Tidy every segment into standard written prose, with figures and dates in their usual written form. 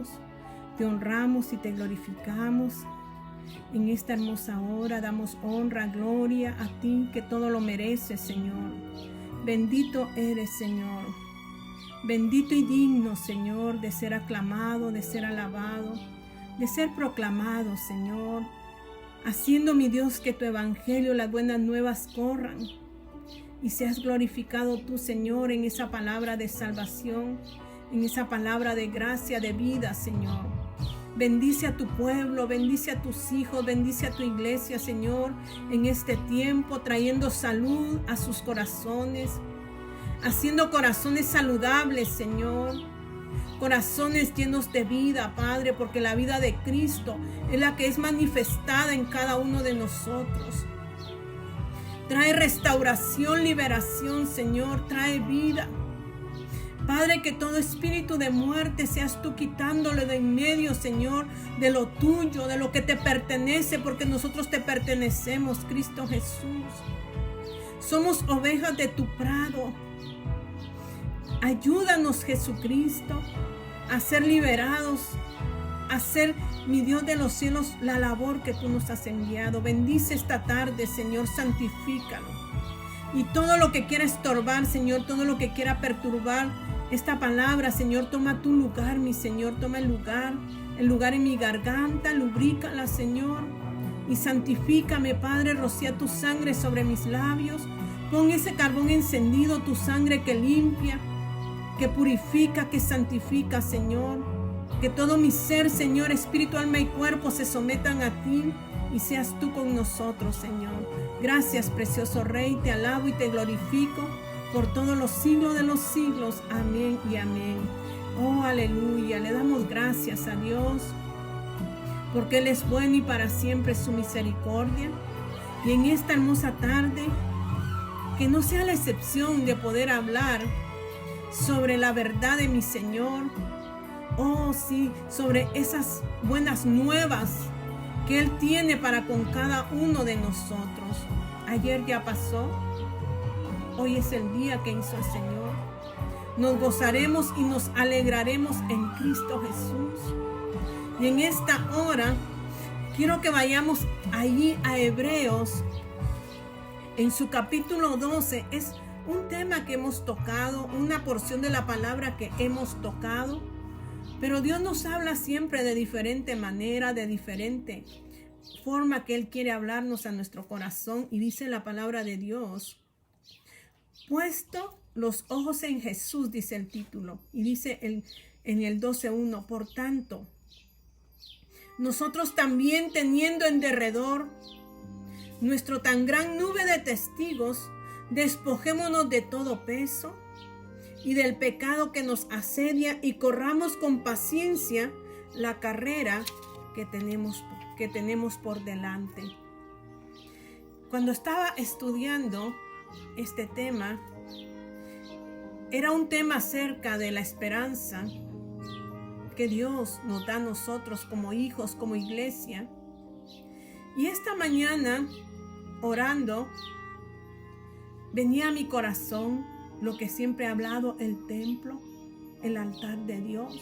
Dios. Te honramos y te glorificamos. En esta hermosa hora damos honra, gloria a ti, que todo lo mereces, Señor. Bendito eres, Señor. Bendito y digno, Señor, de ser aclamado, de ser alabado, de ser proclamado, Señor. Haciendo, mi Dios, que tu evangelio, las buenas nuevas corran. Y seas glorificado tú, Señor, en esa palabra de salvación, en esa palabra de gracia, de vida, Señor. Bendice a tu pueblo, bendice a tus hijos, bendice a tu iglesia, Señor, en este tiempo, trayendo salud a sus corazones, haciendo corazones saludables, Señor, corazones llenos de vida, Padre, porque la vida de Cristo es la que es manifestada en cada uno de nosotros. Trae restauración, liberación, Señor, trae vida. Padre, que todo espíritu de muerte seas tú quitándole de en medio, Señor, de lo tuyo, de lo que te pertenece, porque nosotros te pertenecemos, Cristo Jesús. Somos ovejas de tu prado. Ayúdanos, Jesucristo, a ser liberados, a ser, mi Dios de los cielos, la labor que tú nos has enviado. Bendice esta tarde, Señor, santifícalo. Y todo lo que quiera estorbar, Señor, todo lo que quiera perturbar esta palabra, Señor, toma tu lugar, mi Señor, toma el lugar en mi garganta, lubrícala, Señor, y santifícame, Padre, rocía tu sangre sobre mis labios, pon ese carbón encendido, tu sangre que limpia, que purifica, que santifica, Señor, que todo mi ser, Señor, espíritu, alma y cuerpo se sometan a ti y seas tú con nosotros, Señor. Gracias, precioso Rey, te alabo y te glorifico por todos los siglos de los siglos. Amén y amén. Oh, aleluya. Le damos gracias a Dios porque Él es bueno y para siempre es su misericordia. Y en esta hermosa tarde, que no sea la excepción de poder hablar sobre la verdad de mi Señor. Oh, sí, sobre esas buenas nuevas que Él tiene para con cada uno de nosotros. Ayer ya pasó. Hoy es el día que hizo el Señor. Nos gozaremos y nos alegraremos en Cristo Jesús. Y en esta hora quiero que vayamos allí a Hebreos, en su capítulo 12. Es un tema que hemos tocado, una porción de la palabra que hemos tocado. Pero Dios nos habla siempre de diferente manera, de diferente forma que Él quiere hablarnos a nuestro corazón. Y dice la palabra de Dios: puesto los ojos en Jesús, dice el título, y dice en el 12:1, por tanto, nosotros también, teniendo en derredor nuestro tan gran nube de testigos, despojémonos de todo peso y del pecado que nos asedia y corramos con paciencia la carrera que tenemos por delante. Cuando estaba estudiando este tema, era un tema acerca de la esperanza que Dios nos da a nosotros como hijos, como iglesia. Y esta mañana, orando, venía a mi corazón lo que siempre he hablado: el templo, el altar de Dios.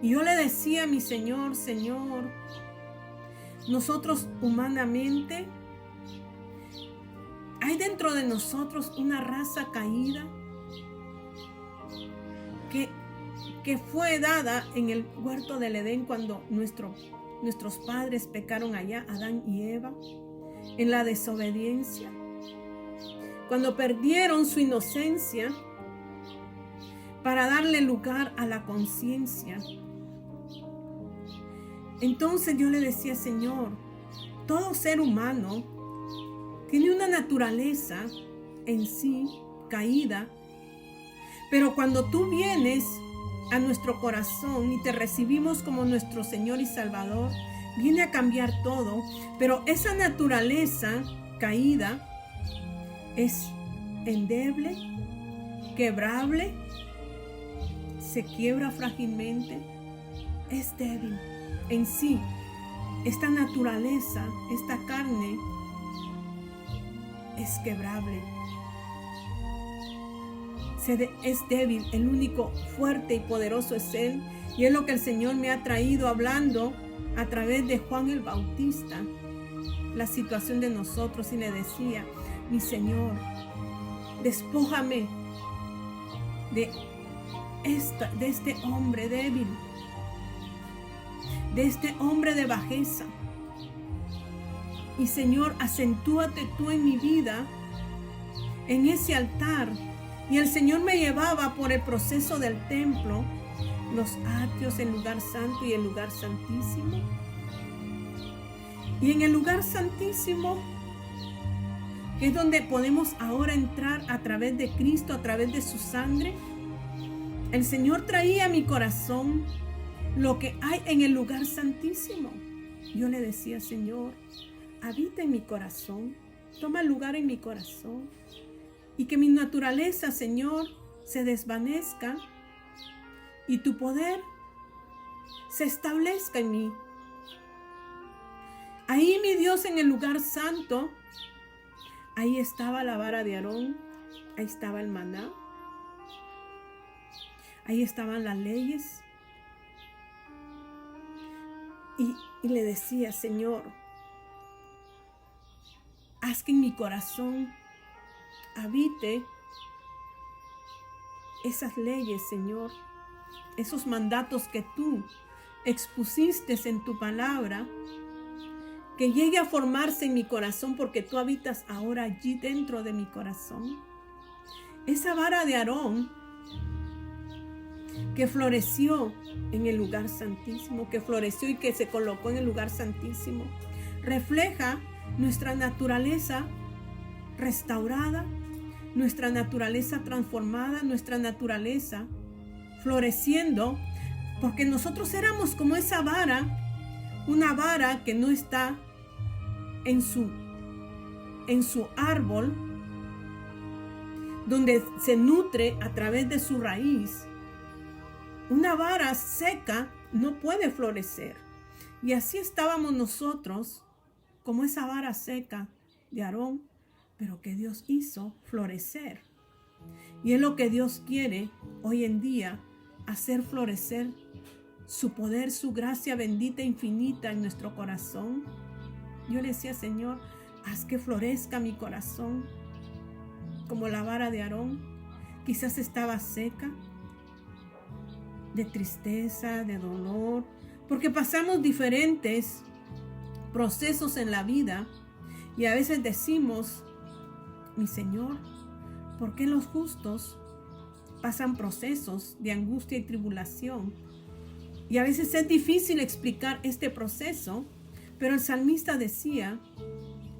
Y yo le decía a mi Señor: Señor, nosotros humanamente, hay dentro de nosotros una raza caída que fue dada en el huerto del Edén cuando nuestros padres pecaron allá, Adán y Eva, en la desobediencia. Cuando perdieron su inocencia para darle lugar a la conciencia. Entonces yo le decía: Señor, todo ser humano tiene una naturaleza en sí caída, pero cuando tú vienes a nuestro corazón y te recibimos como nuestro Señor y Salvador, viene a cambiar todo. Pero esa naturaleza caída es endeble, quebrable, se quiebra frágilmente, es débil en sí. Esta naturaleza, esta carne es quebrable. es débil, el único fuerte y poderoso es Él. Y es lo que el Señor me ha traído hablando a través de Juan el Bautista, la situación de nosotros, y le decía: mi Señor, despójame de este hombre débil, de este hombre de bajeza. Y Señor, acentúate tú en mi vida, en ese altar. Y el Señor me llevaba por el proceso del templo, los atrios, el lugar santo y el lugar santísimo. Y en el lugar santísimo, que es donde podemos ahora entrar a través de Cristo, a través de su sangre, el Señor traía a mi corazón lo que hay en el lugar santísimo. Yo le decía: Señor, habita en mi corazón, toma lugar en mi corazón, y que mi naturaleza, Señor, se desvanezca y tu poder se establezca en mí. Ahí, mi Dios, en el lugar santo, ahí estaba la vara de Aarón, ahí estaba el maná, ahí estaban las leyes. Y le decía: Señor, haz que en mi corazón habite esas leyes, Señor, esos mandatos que tú expusiste en tu palabra, que llegue a formarse en mi corazón, porque tú habitas ahora allí dentro de mi corazón. Esa vara de Aarón que floreció en el lugar santísimo, que floreció y que se colocó en el lugar santísimo, refleja nuestra naturaleza restaurada, nuestra naturaleza transformada, nuestra naturaleza floreciendo, porque nosotros éramos como esa vara, una vara que no está en su árbol, donde se nutre a través de su raíz. Una vara seca no puede florecer. Y así estábamos nosotros, como esa vara seca de Aarón, pero que Dios hizo florecer. Y es lo que Dios quiere hoy en día, hacer florecer su poder, su gracia bendita e infinita en nuestro corazón. Yo le decía: Señor, haz que florezca mi corazón como la vara de Aarón. Quizás estaba seca de tristeza, de dolor, porque pasamos diferentes procesos en la vida y a veces decimos: mi Señor, ¿por qué los justos pasan procesos de angustia y tribulación? Y a veces es difícil explicar este proceso, pero el salmista decía: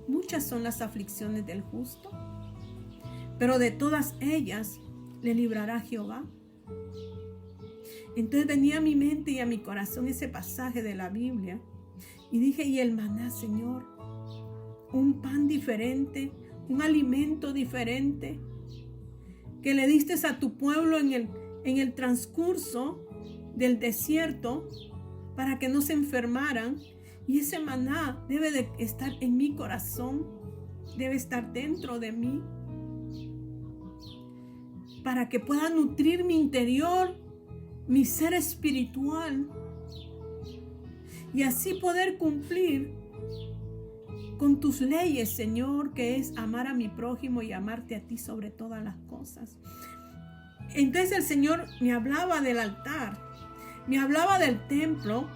muchas son las aflicciones del justo, pero de todas ellas le librará Jehová. Entonces venía a mi mente y a mi corazón ese pasaje de la Biblia y dije: y el maná, Señor, un pan diferente, un alimento diferente que le diste a tu pueblo en el transcurso del desierto para que no se enfermaran. Y ese maná debe de estar en mi corazón, debe estar dentro de mí, para que pueda nutrir mi interior, mi ser espiritual, y así poder cumplir con tus leyes, Señor, que es amar a mi prójimo y amarte a ti sobre todas las cosas. Entonces el Señor me hablaba del altar, me hablaba del templo,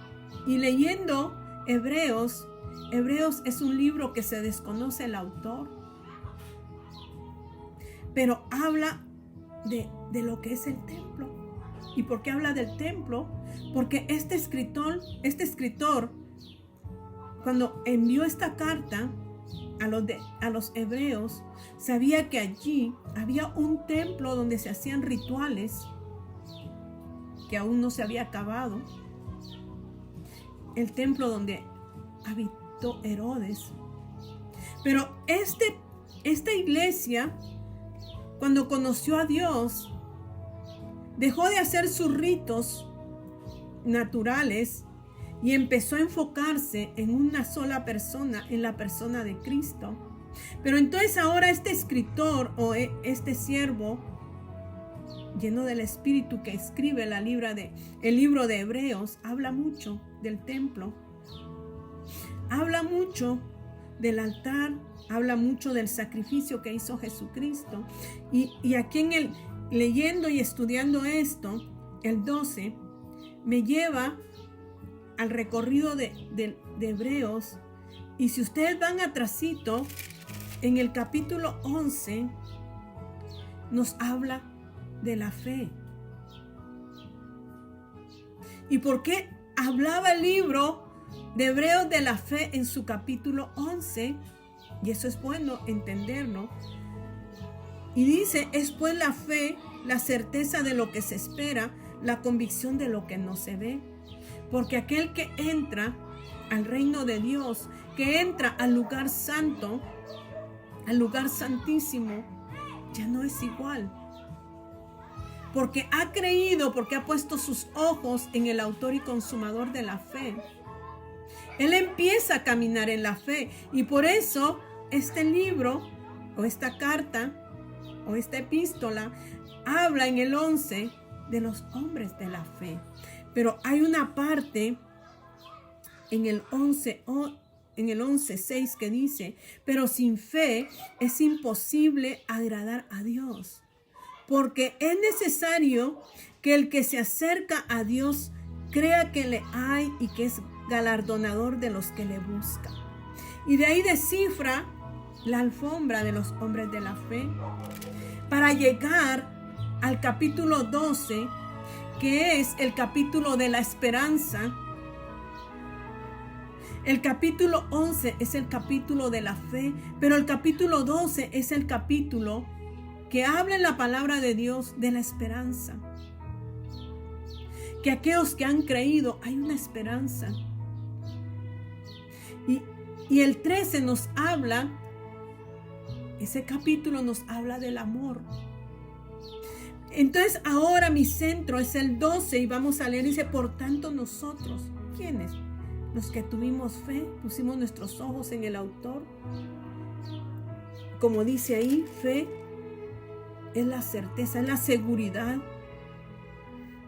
y leyendo Hebreos es un libro que se desconoce el autor, pero habla de lo que es el templo. ¿Y por qué habla del templo? Porque este escritor, cuando envió esta carta a los hebreos, sabía que allí había un templo donde se hacían rituales que aún no se había acabado. El templo donde habitó Herodes. Pero esta iglesia, cuando conoció a Dios, dejó de hacer sus ritos naturales y empezó a enfocarse en una sola persona, en la persona de Cristo. Pero entonces ahora este escritor o este siervo lleno del Espíritu, que escribe el libro de Hebreos, habla mucho del templo, habla mucho del altar, habla mucho del sacrificio que hizo Jesucristo. Y aquí leyendo y estudiando esto, el 12 me lleva al recorrido de Hebreos. Y si ustedes van atrasito, en el capítulo 11 nos habla de la fe. ¿Y por qué hablaba el libro de Hebreos de la fe en su capítulo 11? Y eso es bueno entenderlo. Y dice, es pues la fe, la certeza de lo que se espera, la convicción de lo que no se ve. Porque aquel que entra al reino de Dios, que entra al lugar santo, al lugar santísimo, ya no es igual. Porque ha creído, porque ha puesto sus ojos en el autor y consumador de la fe. Él empieza a caminar en la fe. Y por eso este libro, o esta carta, o esta epístola, habla en el 11 de los hombres de la fe. Pero hay una parte en el 11:6 que dice, pero sin fe es imposible agradar a Dios, porque es necesario que el que se acerca a Dios crea que le hay y que es galardonador de los que le buscan. Y de ahí descifra la alfombra de los hombres de la fe para llegar al capítulo 12, que es el capítulo de la esperanza. El capítulo 11 es el capítulo de la fe, pero el capítulo 12 es el capítulo que habla en la palabra de Dios de la esperanza. Que aquellos que han creído hay una esperanza. Y el 13 nos habla, ese capítulo nos habla del amor. Entonces ahora mi centro es el 12 y vamos a leer, dice, por tanto nosotros, ¿quiénes? Los que tuvimos fe, pusimos nuestros ojos en el autor. Como dice ahí, fe es la certeza, es la seguridad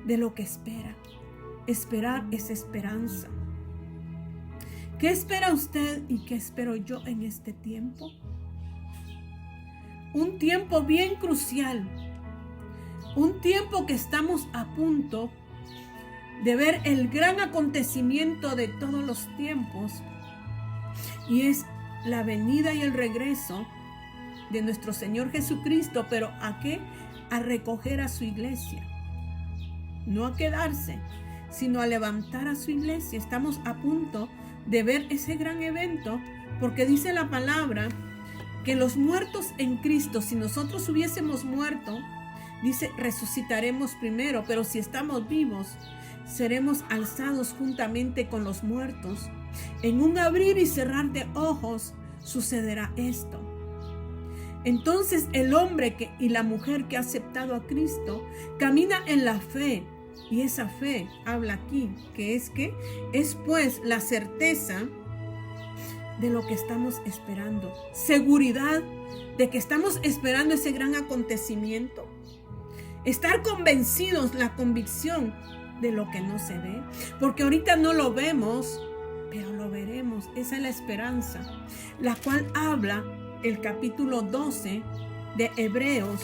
de lo que espera. Esperar es esperanza. ¿Qué espera usted y qué espero yo en este tiempo? Un tiempo bien crucial. Un tiempo que estamos a punto de ver el gran acontecimiento de todos los tiempos, y es la venida y el regreso de nuestro Señor Jesucristo. Pero ¿a qué? A recoger a su iglesia, no a quedarse, sino a levantar a su iglesia. Estamos a punto de ver ese gran evento, porque dice la palabra que los muertos en Cristo, si nosotros hubiésemos muerto, dice, resucitaremos primero, pero si estamos vivos, seremos alzados juntamente con los muertos. En un abrir y cerrar de ojos sucederá esto. Entonces el hombre y la mujer que ha aceptado a Cristo camina en la fe. Y esa fe habla aquí, que es pues la certeza de lo que estamos esperando. Seguridad de que estamos esperando ese gran acontecimiento. Estar convencidos, la convicción de lo que no se ve, porque ahorita no lo vemos, pero lo veremos. Esa es la esperanza, la cual habla el capítulo 12 de Hebreos.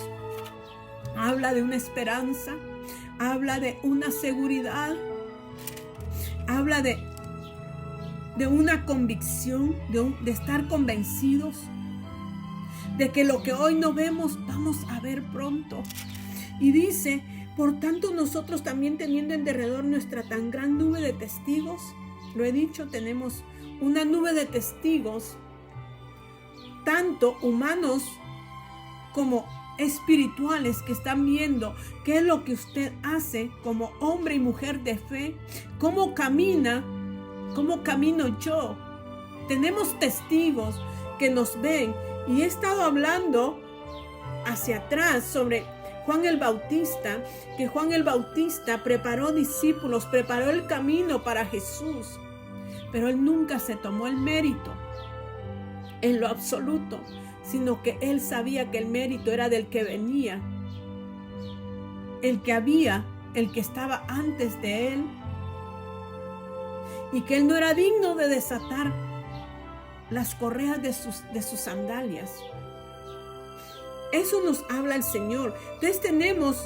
Habla de una esperanza, habla de una seguridad, habla de una convicción, de estar convencidos de que lo que hoy no vemos vamos a ver pronto. Y dice, por tanto nosotros también, teniendo en derredor nuestra tan gran nube de testigos, lo he dicho, tenemos una nube de testigos, tanto humanos como espirituales, que están viendo qué es lo que usted hace como hombre y mujer de fe, cómo camina, cómo camino yo. Tenemos testigos que nos ven, y he estado hablando hacia atrás sobre Juan el Bautista, que Juan el Bautista preparó discípulos, preparó el camino para Jesús, pero él nunca se tomó el mérito en lo absoluto, sino que él sabía que el mérito era del que venía. el que estaba antes de él, y que él no era digno de desatar las correas de sus sandalias. Eso nos habla el Señor. Entonces tenemos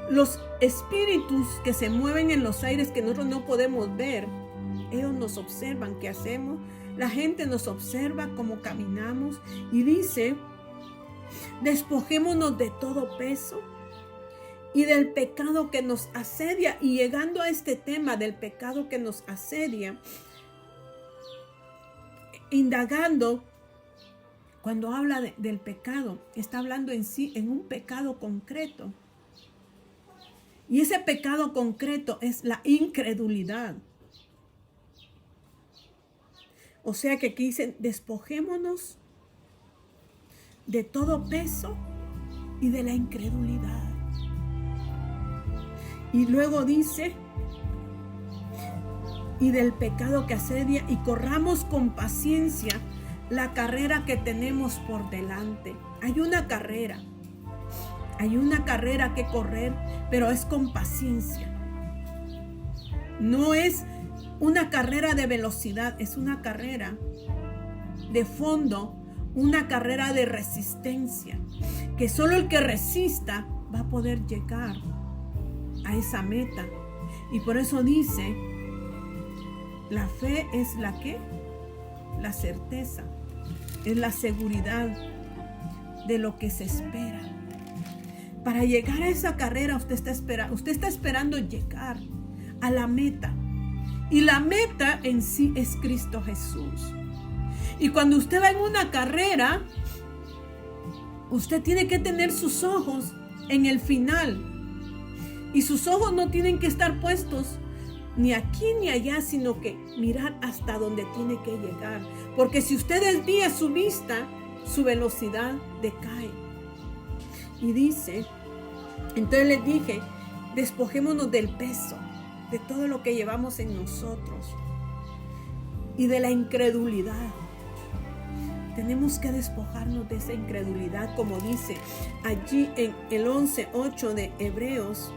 los espíritus que se mueven en los aires que nosotros no podemos ver. Ellos nos observan qué hacemos. La gente nos observa cómo caminamos. Y dice, despojémonos de todo peso y del pecado que nos asedia. Y llegando a este tema del pecado que nos asedia, indagando, cuando habla del pecado, está hablando en sí, en un pecado concreto. Y ese pecado concreto es la incredulidad. O sea que aquí dicen, despojémonos de todo peso y de la incredulidad. Y luego dice, y del pecado que asedia, y corramos con paciencia la carrera que tenemos por delante. Hay una carrera que correr, pero es con paciencia. No es una carrera de velocidad, es una carrera de fondo, una carrera de resistencia, que solo el que resista va a poder llegar a esa meta. Y por eso dice, la fe es la ¿qué? La certeza, es la seguridad de lo que se espera. Para llegar a esa carrera usted está esperando llegar a la meta. Y la meta en sí es Cristo Jesús. Y cuando usted va en una carrera, usted tiene que tener sus ojos en el final. Y sus ojos no tienen que estar puestos ni aquí ni allá, sino que mirar hasta donde tiene que llegar. Porque si usted desvía su vista, su velocidad decae. Y dice, entonces les dije, despojémonos del peso, de todo lo que llevamos en nosotros y de la incredulidad. Tenemos que despojarnos de esa incredulidad, como dice allí en el 11:8 de Hebreos.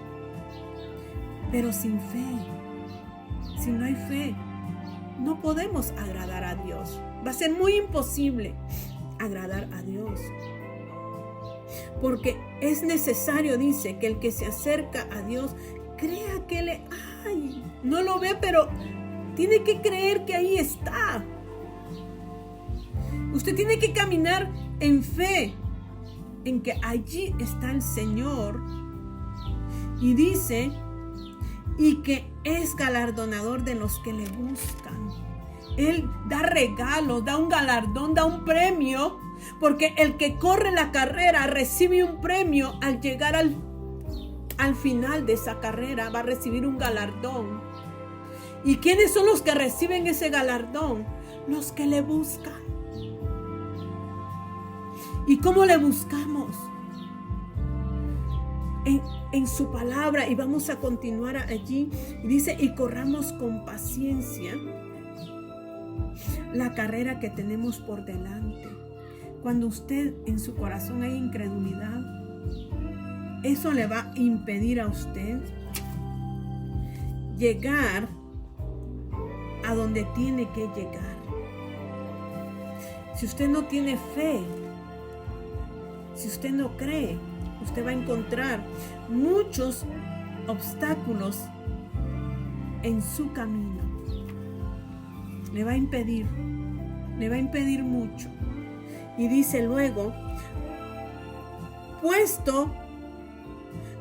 Pero sin fe, si no hay fe, no podemos agradar a Dios. Va a ser muy imposible agradar a Dios. Porque es necesario, dice, que el que se acerca a Dios crea que le hay. No lo ve, pero tiene que creer que ahí está. Usted tiene que caminar en fe, en que allí está el Señor. Y dice, y que es galardonador de los que le buscan. Él da regalos, da un galardón, da un premio, porque el que corre la carrera recibe un premio al llegar al final de esa carrera, va a recibir un galardón. ¿Y quiénes son los que reciben ese galardón? Los que le buscan. ¿Y cómo le buscamos? En su palabra. Y vamos a continuar allí. Y dice, y corramos con paciencia la carrera que tenemos por delante. Cuando usted en su corazón hay incredulidad, eso le va a impedir a usted llegar a donde tiene que llegar. Si usted no tiene fe, si usted no cree, usted va a encontrar muchos obstáculos en su camino. Le va a impedir mucho. Y dice luego, puesto,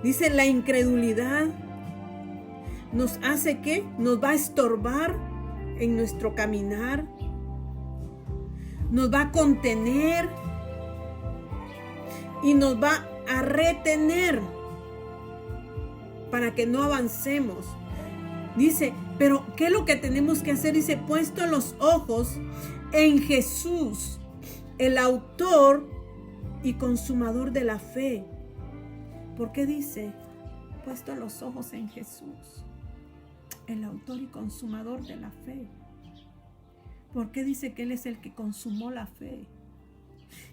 dice, la incredulidad nos hace que nos va a estorbar en nuestro caminar, nos va a contener y nos va a retener para que no avancemos. Dice, pero ¿qué es lo que tenemos que hacer? Dice, puesto los ojos en Jesús, el autor y consumador de la fe. ¿Por qué dice, puesto los ojos en Jesús, el autor y consumador de la fe? ¿Por qué dice que Él es el que consumó la fe?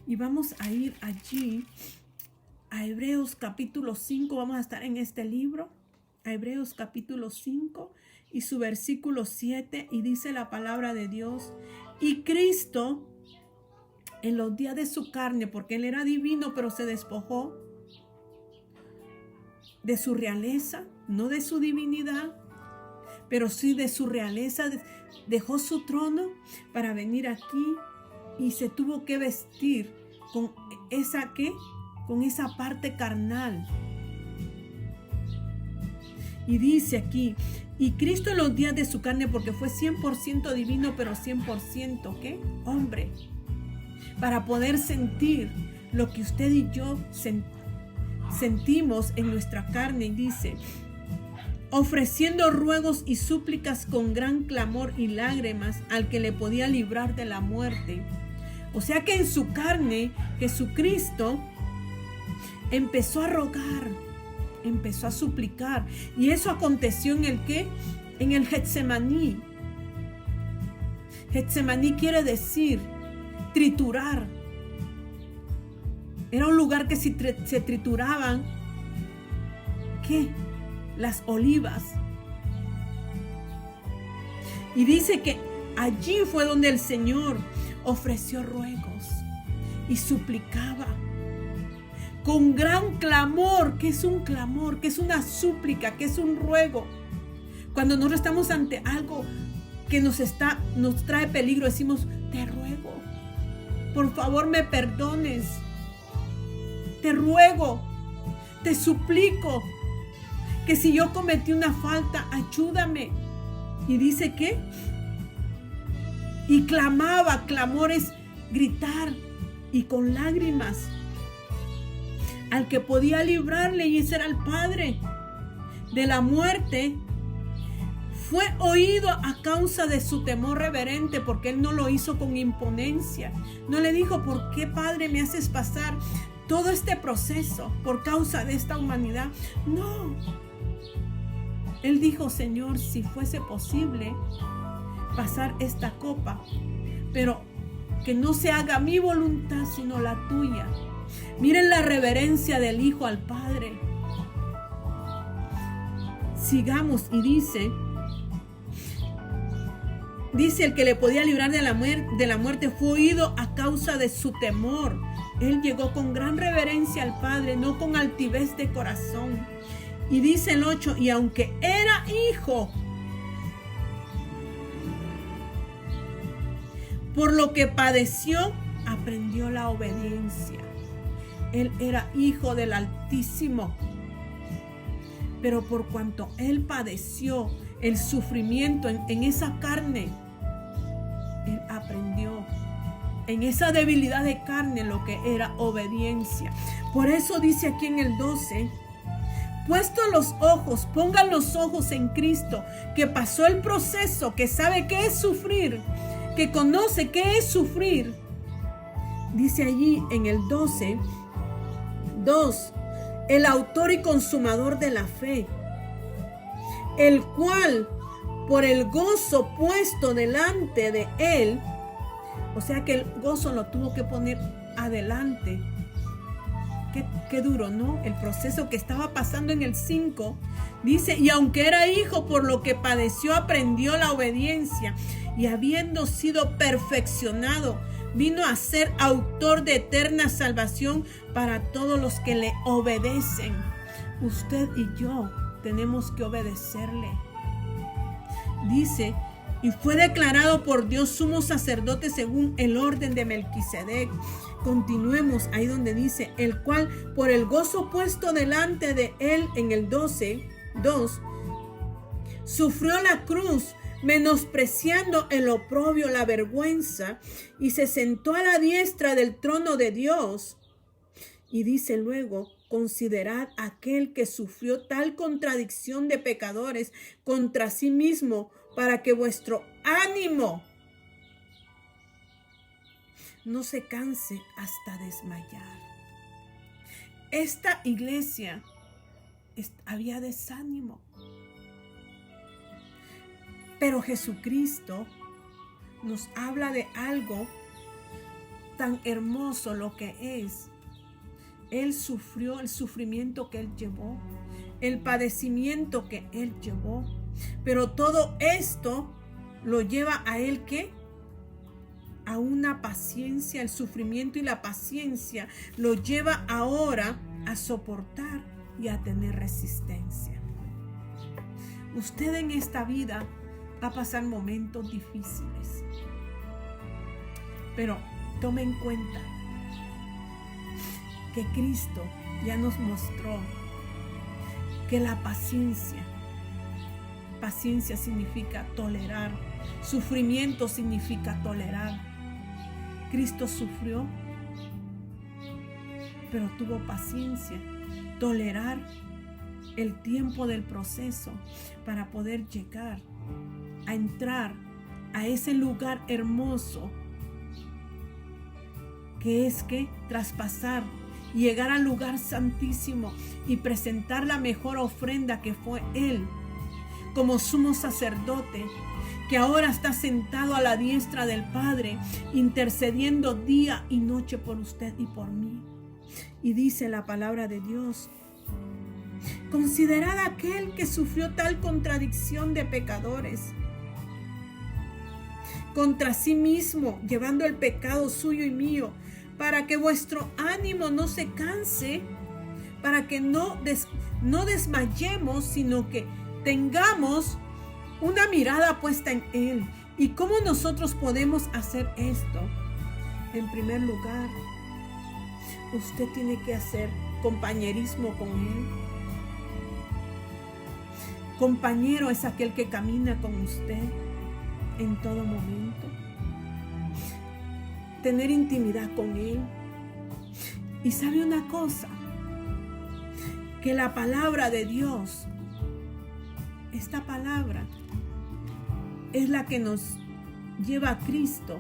Y vamos a ir allí a Hebreos capítulo 5, vamos a estar en este libro, a Hebreos capítulo 5 y su versículo 7, y dice la palabra de Dios: y Cristo en los días de su carne, porque él era divino, pero se despojó de su realeza, no de su divinidad, pero sí de su realeza, dejó su trono para venir aquí y se tuvo que vestir con esa parte carnal. Y dice aquí: y Cristo en los días de su carne, porque fue 100% divino, pero 100% ¿qué? Hombre, para poder sentir lo que usted y yo sentimos en nuestra carne. Y dice: ofreciendo ruegos y súplicas con gran clamor y lágrimas al que le podía librar de la muerte. O sea que en su carne Jesucristo empezó a rogar, empezó a suplicar. Y eso aconteció en el ¿qué? En el Getsemaní. Getsemaní quiere decir triturar. Era un lugar que se trituraban ¿qué? Las olivas. Y dice que allí fue donde el Señor ofreció ruegos y suplicaba con gran clamor. ¿Qué es un clamor? ¿Qué es una súplica? ¿Qué es un ruego? Cuando nosotros estamos ante algo que nos trae peligro, decimos: te ruego, por favor me perdones, te ruego, te suplico, que si yo cometí una falta, ayúdame. Y dice que, y clamaba, clamor es gritar, y con lágrimas, al que podía librarle, y ese era el Padre, de la muerte. Fue oído a causa de su temor reverente, porque él no lo hizo con imponencia. No le dijo: ¿por qué, Padre, me haces pasar todo este proceso por causa de esta humanidad? No. Él dijo: Señor, si fuese posible pasar esta copa, pero que no se haga mi voluntad sino la tuya. Miren la reverencia del Hijo al Padre. Sigamos, y dice el que le podía librar de la muerte fue oído a causa de su temor. Él llegó con gran reverencia al Padre, no con altivez de corazón. Y dice el 8: y aunque era hijo, por lo que padeció, aprendió la obediencia. Él era hijo del Altísimo, pero por cuanto él padeció el sufrimiento en esa carne, él aprendió en esa debilidad de carne lo que era obediencia. Por eso dice aquí en el 12: puesto los ojos, pongan los ojos en Cristo, que pasó el proceso, que sabe qué es sufrir, que conoce qué es sufrir. Dice allí en el 12, 2: el autor y consumador de la fe, el cual por el gozo puesto delante de él, o sea que el gozo lo tuvo que poner adelante. Qué duro, ¿no? El proceso que estaba pasando en el 5. Dice: y aunque era hijo, por lo que padeció, aprendió la obediencia. Y habiendo sido perfeccionado, vino a ser autor de eterna salvación para todos los que le obedecen. Usted y yo tenemos que obedecerle. Dice: y fue declarado por Dios sumo sacerdote según el orden de Melquisedec. Continuemos ahí donde dice: el cual por el gozo puesto delante de él, en el 12, 2, sufrió la cruz, menospreciando el oprobio, la vergüenza, y se sentó a la diestra del trono de Dios. Y dice luego: considerad aquel que sufrió tal contradicción de pecadores contra sí mismo, para que vuestro ánimo no se canse hasta desmayar. Esta iglesia había desánimo, pero Jesucristo nos habla de algo tan hermoso, lo que es Él sufrió el sufrimiento que Él llevó, el padecimiento que Él llevó. Pero todo esto lo lleva a Él, ¿qué? A una paciencia. El sufrimiento y la paciencia lo lleva ahora a soportar y a tener resistencia. Usted en esta vida va a pasar momentos difíciles, pero tome en cuenta que Cristo ya nos mostró que la paciencia significa tolerar, sufrimiento significa tolerar. Cristo sufrió, pero tuvo paciencia, tolerar el tiempo del proceso para poder llegar a entrar a ese lugar hermoso que es que traspasar, llegar al lugar santísimo y presentar la mejor ofrenda que fue Él como sumo sacerdote, que ahora está sentado a la diestra del Padre, intercediendo día y noche por usted y por mí. Y dice la palabra de Dios: considerad aquel que sufrió tal contradicción de pecadores contra sí mismo, llevando el pecado suyo y mío, para que vuestro ánimo no se canse, para que no desmayemos, sino que tengamos una mirada puesta en Él. ¿Y cómo nosotros podemos hacer esto? En primer lugar, usted tiene que hacer compañerismo con Él. Compañero es aquel que camina con usted en todo momento. Tener intimidad con Él. Y sabe una cosa, que la palabra de Dios, esta palabra es la que nos lleva a Cristo.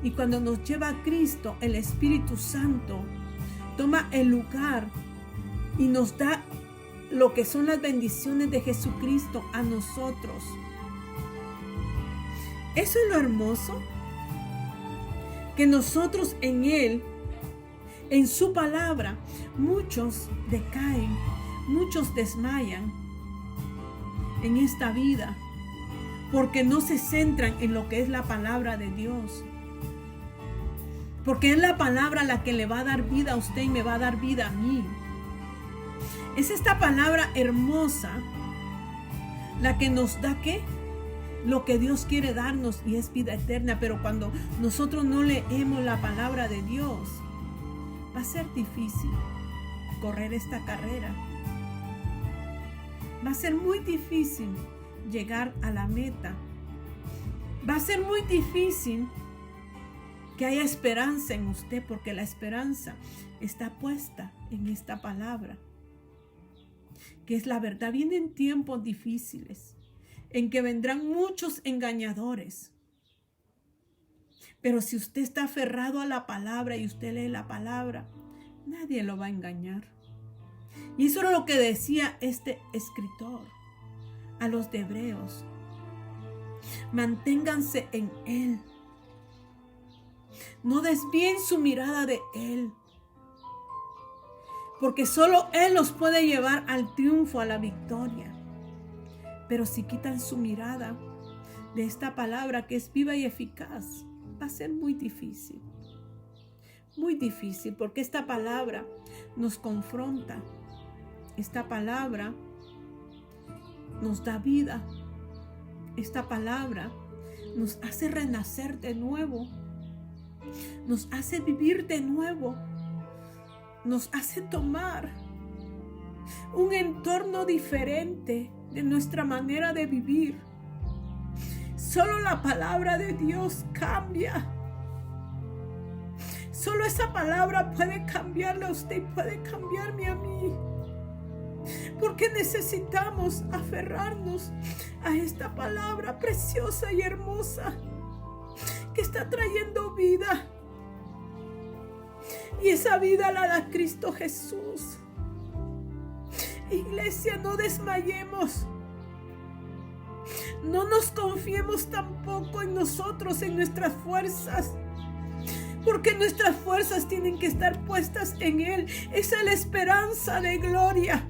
Y cuando nos lleva a Cristo, el Espíritu Santo toma el lugar y nos da lo que son las bendiciones de Jesucristo a nosotros. Eso es lo hermoso, que nosotros en Él, en su palabra, muchos decaen, muchos desmayan en esta vida, porque no se centran en lo que es la palabra de Dios. Porque es la palabra la que le va a dar vida a usted y me va a dar vida a mí. Es esta palabra hermosa la que nos da ¿qué? Lo que Dios quiere darnos, y es vida eterna. Pero cuando nosotros no leemos la palabra de Dios, va a ser difícil correr esta carrera. Va a ser muy difícil llegar a la meta. Va a ser muy difícil que haya esperanza en usted, porque la esperanza está puesta en esta palabra, que es la verdad. Vienen tiempos difíciles en que vendrán muchos engañadores, pero si usted está aferrado a la palabra y usted lee la palabra, nadie lo va a engañar. Y eso era lo que decía este escritor a los de Hebreos: manténganse en Él, no desvíen su mirada de Él, porque solo Él los puede llevar al triunfo, a la victoria. Pero si quitan su mirada de esta palabra que es viva y eficaz, va a ser muy difícil, porque esta palabra nos confronta, esta palabra nos da vida, esta palabra nos hace renacer de nuevo, nos hace vivir de nuevo, nos hace tomar un entorno diferente de nuestra manera de vivir. Solo la palabra de Dios cambia. Solo esa palabra puede cambiarle a usted y puede cambiarme a mí. Porque necesitamos aferrarnos a esta palabra preciosa y hermosa que está trayendo vida. Y esa vida la da Cristo Jesús. Iglesia, no desmayemos. No nos confiemos tampoco en nosotros, en nuestras fuerzas, porque nuestras fuerzas tienen que estar puestas en Él. Esa es la esperanza de gloria.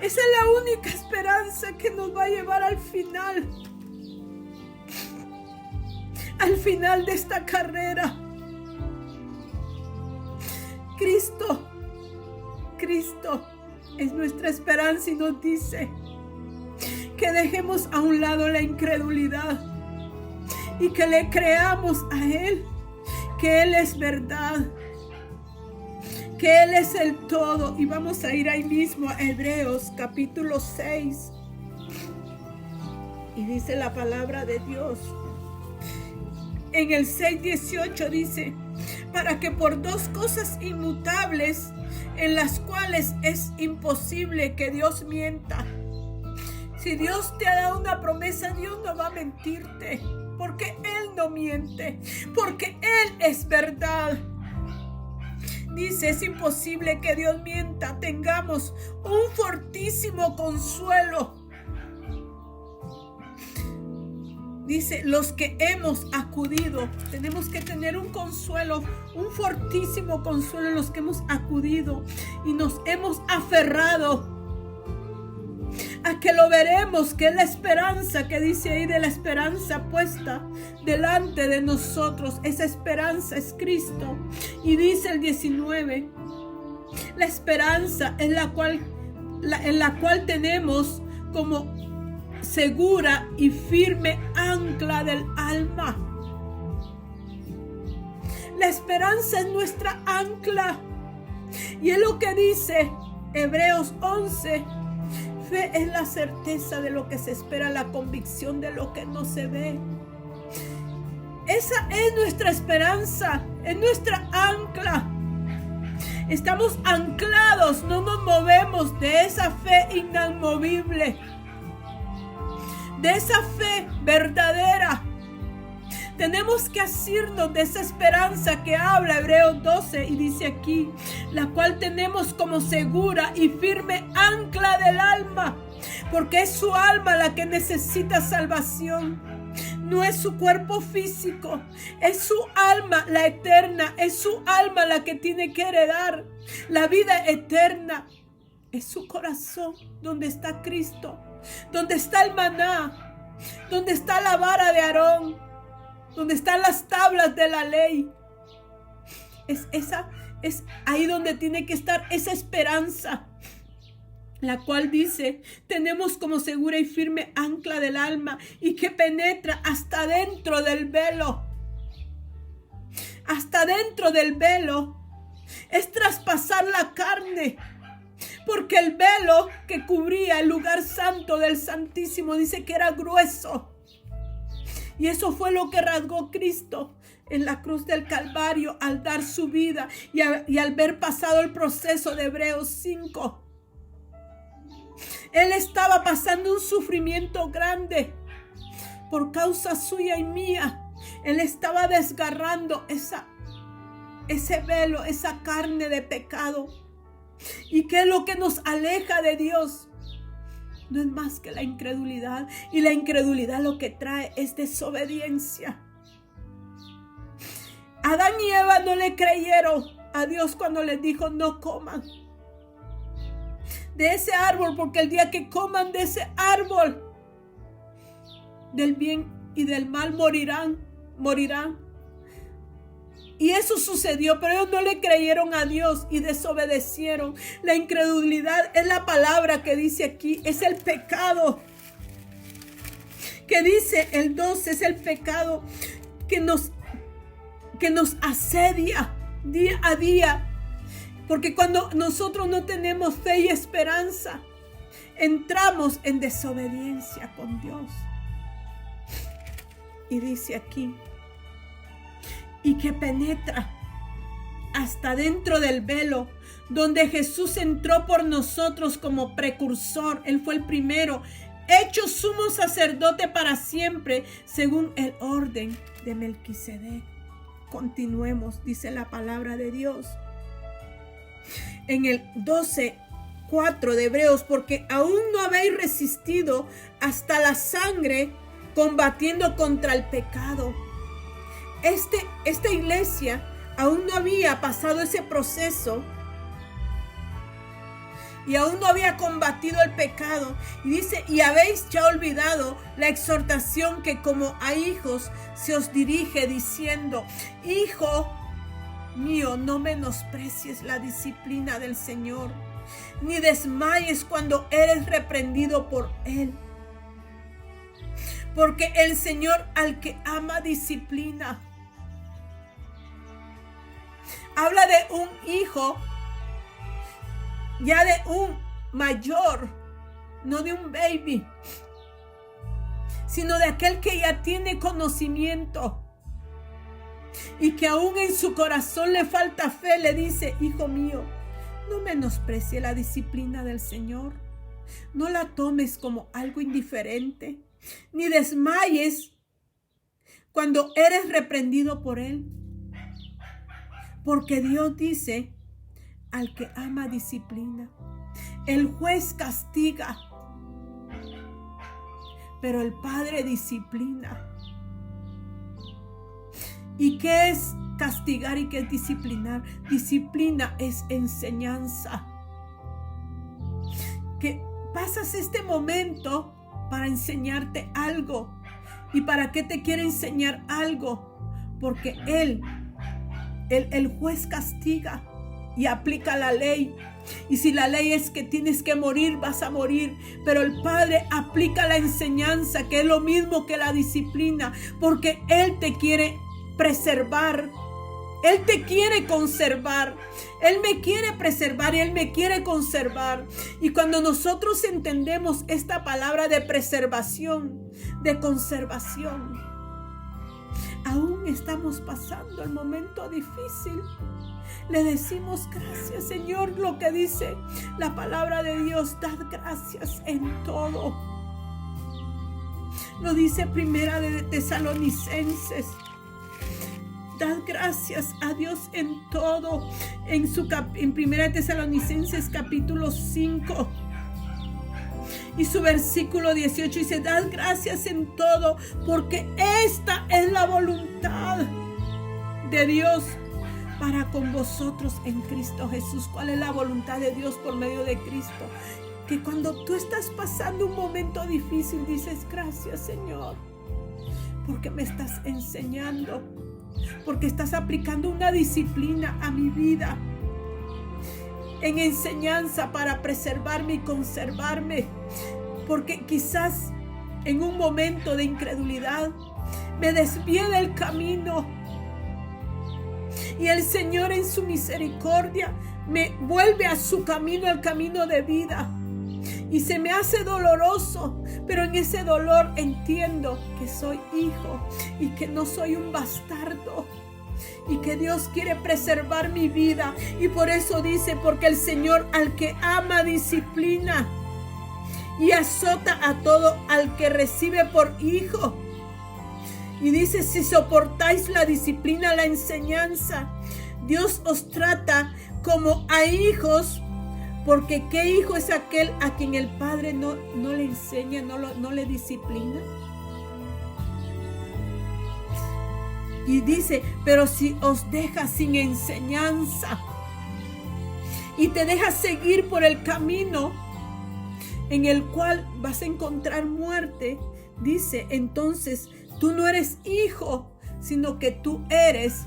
Esa es la única esperanza que nos va a llevar al final de esta carrera. Cristo es nuestra esperanza y nos dice que dejemos a un lado la incredulidad y que le creamos a Él, que Él es verdad, que Él es el todo. Y vamos a ir ahí mismo a Hebreos capítulo 6. Y dice la palabra de Dios. En el 6:18 dice: para que por dos cosas inmutables, en las cuales es imposible que Dios mienta. Si Dios te ha dado una promesa, Dios no va a mentirte, porque Él no miente, porque Él es verdad. Dice, es imposible que Dios mienta. Tengamos un fortísimo consuelo. Dice, los que hemos acudido, tenemos que tener un consuelo, un fortísimo consuelo, los que hemos acudido y nos hemos aferrado a que lo veremos, que es la esperanza que dice ahí, de la esperanza puesta delante de nosotros. Esa esperanza es Cristo. Y dice el 19, la esperanza en la cual tenemos como segura y firme ancla del alma. La esperanza es nuestra ancla. Y es lo que dice Hebreos 11. Fe es la certeza de lo que se espera, la convicción de lo que no se ve. Esa es nuestra esperanza, es nuestra ancla. Estamos anclados, no nos movemos de esa fe inamovible, de esa fe verdadera. Tenemos que asirnos de esa esperanza que habla Hebreos 12 y dice aquí, la cual tenemos como segura y firme ancla del alma, porque es su alma la que necesita salvación. No es su cuerpo físico, es su alma la eterna, es su alma la que tiene que heredar la vida eterna. Es su corazón donde está Cristo, donde está el maná, donde está la vara de Aarón, donde están las tablas de la ley. Es ahí donde tiene que estar esa esperanza, la cual dice, tenemos como segura y firme ancla del alma y que penetra hasta dentro del velo. Hasta dentro del velo es traspasar la carne, porque el velo que cubría el lugar santo del Santísimo dice que era grueso. Y eso fue lo que rasgó Cristo en la cruz del Calvario al dar su vida y al ver pasado el proceso de Hebreos 5. Él estaba pasando un sufrimiento grande por causa suya y mía. Él estaba desgarrando ese velo, esa carne de pecado. ¿Y qué es lo que nos aleja de Dios? No es más que la incredulidad. Y la incredulidad lo que trae es desobediencia. Adán y Eva no le creyeron a Dios cuando les dijo no coman de ese árbol, porque el día que coman de ese árbol del bien y del mal morirán. Y eso sucedió, pero ellos no le creyeron a Dios y desobedecieron. La incredulidad es la palabra que dice aquí, es el pecado. Que dice el 12, es el pecado que nos asedia día a día. Porque cuando nosotros no tenemos fe y esperanza, entramos en desobediencia con Dios. Y dice aquí, y que penetra hasta dentro del velo, donde Jesús entró por nosotros como precursor. Él fue el primero, hecho sumo sacerdote para siempre, según el orden de Melquisedec. Continuemos, dice la palabra de Dios. En el 12:4 de Hebreos, porque aún no habéis resistido hasta la sangre, combatiendo contra el pecado. esta iglesia aún no había pasado ese proceso y aún no había combatido el pecado. Y dice, y habéis ya olvidado la exhortación que como a hijos se os dirige diciendo, hijo mío, no menosprecies la disciplina del Señor, ni desmayes cuando eres reprendido por Él. Porque el Señor al que ama disciplina. Habla de un hijo, ya de un mayor, no de un baby, sino de aquel que ya tiene conocimiento y que aún en su corazón le falta fe. Le dice, hijo mío, no menosprecie la disciplina del Señor, no la tomes como algo indiferente, ni desmayes cuando eres reprendido por Él. Porque Dios dice, al que ama disciplina. El juez castiga, pero el Padre disciplina. ¿Y qué es castigar y qué es disciplinar? Disciplina es enseñanza. Que pasas este momento para enseñarte algo. ¿Y para qué te quiere enseñar algo? Porque el juez castiga y aplica la ley. Y si la ley es que tienes que morir, vas a morir. Pero el Padre aplica la enseñanza, que es lo mismo que la disciplina, porque Él te quiere preservar. Él te quiere conservar. Él me quiere preservar y Él me quiere conservar. Y cuando nosotros entendemos esta palabra de preservación, de conservación, aún estamos pasando el momento difícil, le decimos gracias, Señor. Lo que dice la palabra de Dios, dad gracias en todo. Lo dice Primera de Tesalonicenses. Dad gracias a Dios en todo. En Primera de Tesalonicenses capítulo 5 y su versículo 18 dice, dad gracias en todo, porque esta es la voluntad de Dios para con vosotros en Cristo Jesús. ¿Cuál es la voluntad de Dios por medio de Cristo? Que cuando tú estás pasando un momento difícil, dices, gracias, Señor, porque me estás enseñando, porque estás aplicando una disciplina a mi vida, en enseñanza para preservarme y conservarme, porque quizás en un momento de incredulidad me desvié del camino y el Señor en su misericordia me vuelve a su camino, el camino de vida, y se me hace doloroso, pero en ese dolor entiendo que soy hijo y que no soy un bastardo, y que Dios quiere preservar mi vida. Y por eso dice, porque el Señor al que ama disciplina y azota a todo al que recibe por hijo. Y dice, si soportáis la disciplina, la enseñanza, Dios os trata como a hijos, porque ¿qué hijo es aquel a quien el Padre no le enseña, no le disciplina? Y dice, pero si os deja sin enseñanza y te deja seguir por el camino en el cual vas a encontrar muerte, dice, entonces tú no eres hijo, sino que tú eres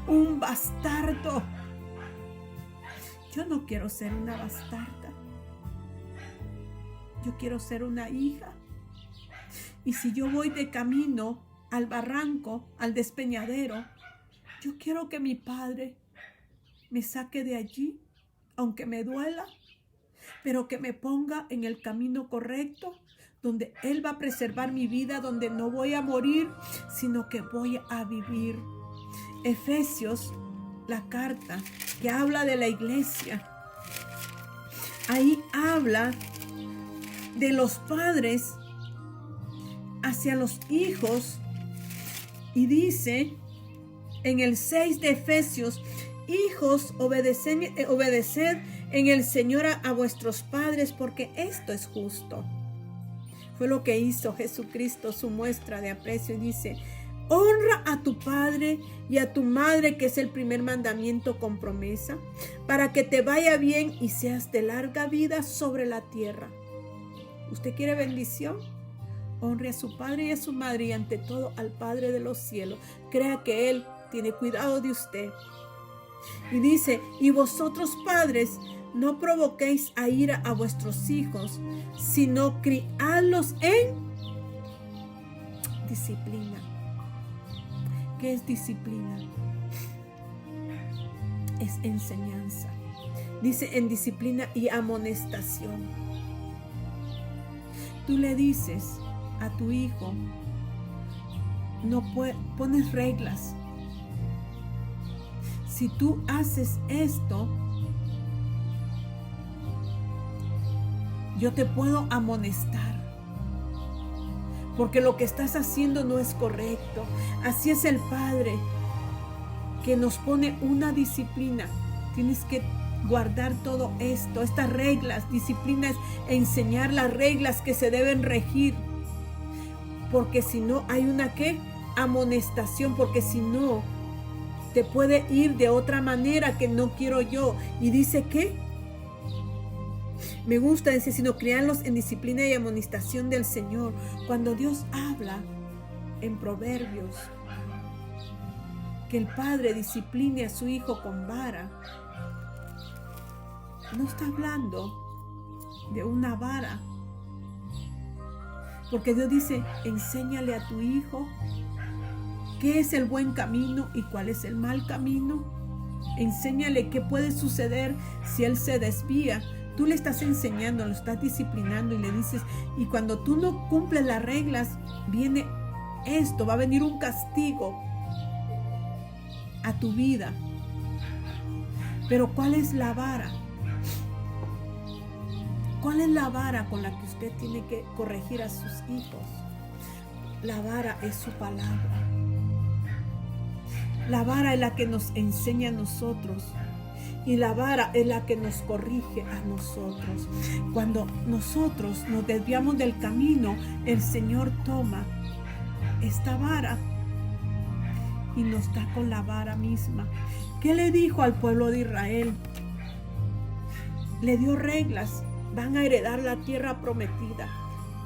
un bastardo. Yo no quiero ser una bastarda. Yo quiero ser una hija. Y si yo voy de camino al barranco, al despeñadero, yo quiero que mi Padre me saque de allí, aunque me duela, pero que me ponga en el camino correcto, donde Él va a preservar mi vida, donde no voy a morir, sino que voy a vivir. Efesios, la carta que habla de la iglesia, ahí habla de los padres hacia los hijos, y dice en el 6 de Efesios, hijos, obedeced en el Señor a vuestros padres, porque esto es justo. Fue lo que hizo Jesucristo, su muestra de aprecio, y dice, Honra a tu padre y a tu madre, que es el primer mandamiento con promesa, para que te vaya bien y seas de larga vida sobre la tierra. ¿Usted quiere bendición? Honre a su padre y a su madre, y ante todo al Padre de los cielos. Crea que Él tiene cuidado de usted. Y dice, y vosotros padres, no provoquéis a ira a vuestros hijos, sino criadlos en disciplina. ¿Qué es disciplina? Es enseñanza. Dice en disciplina y amonestación. Tú le dices a tu hijo, pones reglas. Si tú haces esto, yo te puedo amonestar, porque lo que estás haciendo no es correcto. Así es el Padre, que nos pone una disciplina. Tienes que guardar todo esto, estas reglas. Disciplina es enseñar las reglas que se deben regir, porque si no hay una amonestación, porque si no te puede ir de otra manera que no quiero yo. Y dice que me gusta, dice, sino criarlos en disciplina y amonestación del Señor. Cuando Dios habla en Proverbios que el padre discipline a su hijo con vara, no está hablando de una vara, porque Dios dice, enséñale a tu hijo qué es el buen camino y cuál es el mal camino. Enséñale qué puede suceder si él se desvía. Tú le estás enseñando, lo estás disciplinando y le dices, y cuando tú no cumples las reglas, viene esto, va a venir un castigo a tu vida. Pero ¿cuál es la vara? ¿Cuál es la vara con la que usted tiene que corregir a sus hijos? La vara es su palabra. La vara es la que nos enseña a nosotros. Y la vara es la que nos corrige a nosotros. Cuando nosotros nos desviamos del camino, el Señor toma esta vara y nos da con la vara misma. ¿Qué le dijo al pueblo de Israel? Le dio reglas. Van a heredar la tierra prometida.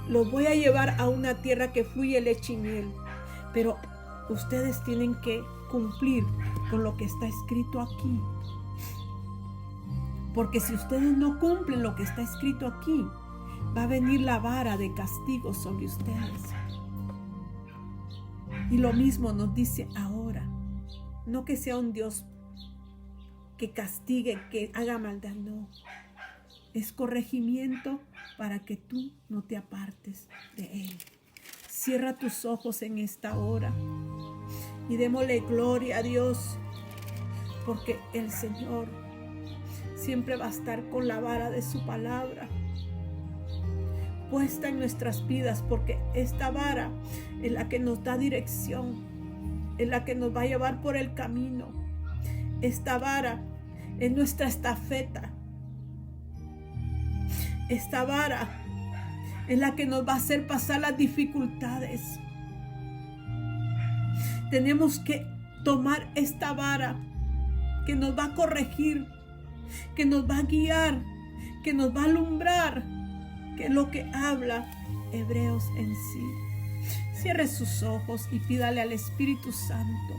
Los voy a llevar a una tierra que fluye leche y miel. Pero ustedes tienen que cumplir con lo que está escrito aquí. Porque si ustedes no cumplen lo que está escrito aquí, va a venir la vara de castigo sobre ustedes. Y lo mismo nos dice ahora. No que sea un Dios que castigue, que haga maldad, no. Es corregimiento para que tú no te apartes de Él. Cierra tus ojos en esta hora y démosle gloria a Dios, porque el Señor siempre va a estar con la vara de su palabra puesta en nuestras vidas, porque esta vara es la que nos da dirección, es la que nos va a llevar por el camino. Esta vara es nuestra estafeta. Esta vara es la que nos va a hacer pasar las dificultades. Tenemos que tomar esta vara que nos va a corregir, que nos va a guiar, que nos va a alumbrar, que es lo que habla Hebreos en sí. Cierre sus ojos y pídale al Espíritu Santo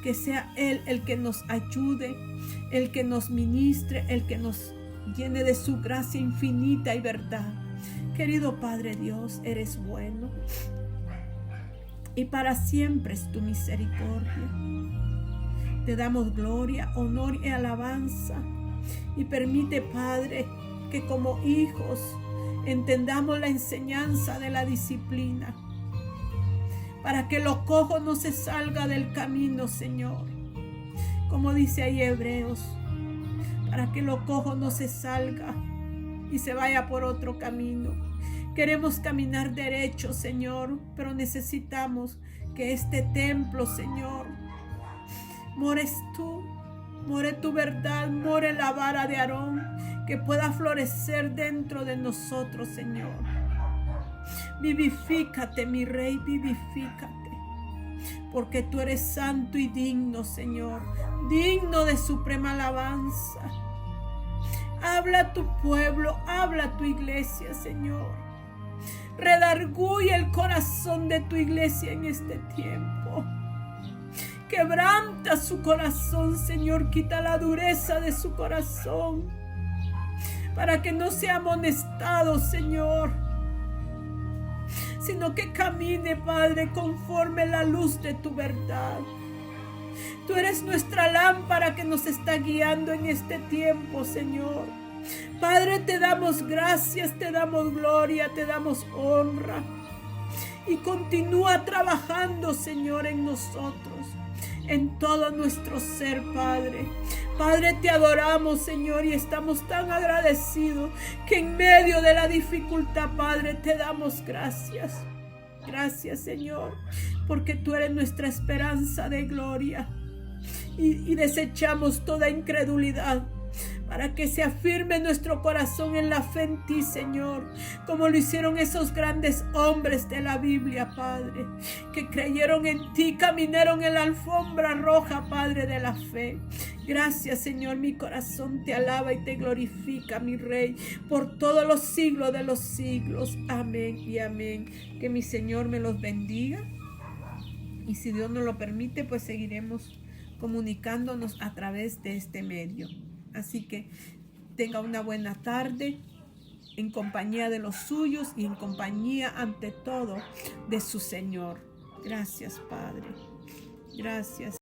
que sea Él el que nos ayude, el que nos ministre, el que nos llene de su gracia infinita y verdad. Querido Padre Dios, eres bueno y para siempre es tu misericordia. Te damos gloria, honor y alabanza, y permite, Padre, que como hijos entendamos la enseñanza de la disciplina, para que lo cojo no se salga del camino, Señor, como dice ahí Hebreos, para que lo cojo no se salga y se vaya por otro camino. Queremos caminar derecho, Señor, pero necesitamos que este templo, Señor, mores tú, more tu verdad, more la vara de Aarón, que pueda florecer dentro de nosotros, Señor. Vivifícate, mi Rey, vivifícate. porque tú eres santo y digno, Señor, digno de suprema alabanza. Habla a tu pueblo, habla a tu iglesia, Señor. Redarguye el corazón de tu iglesia en este tiempo. Quebranta su corazón, Señor, quita la dureza de su corazón, para que no sea amonestado, Señor, sino que camine, Padre, conforme la luz de tu verdad. Tú eres nuestra lámpara que nos está guiando en este tiempo, Señor. Padre, te damos gracias, te damos gloria, te damos honra. Y continúa trabajando, Señor, en nosotros, en todo nuestro ser, Padre. Padre, te adoramos, Señor, y estamos tan agradecidos que en medio de la dificultad, Padre, te damos gracias. Gracias, Señor, porque tú eres nuestra esperanza de gloria. Y desechamos toda incredulidad para que se afirme nuestro corazón en la fe en ti, Señor, como lo hicieron esos grandes hombres de la Biblia, Padre, que creyeron en ti, caminaron en la alfombra roja, Padre, de la fe. Gracias, Señor, mi corazón te alaba y te glorifica, mi Rey, por todos los siglos de los siglos. Amén y amén. Que mi Señor me los bendiga, y si Dios nos lo permite, pues seguiremos comunicándonos a través de este medio. Así que tenga una buena tarde en compañía de los suyos y en compañía ante todo de su Señor. Gracias, Padre. Gracias.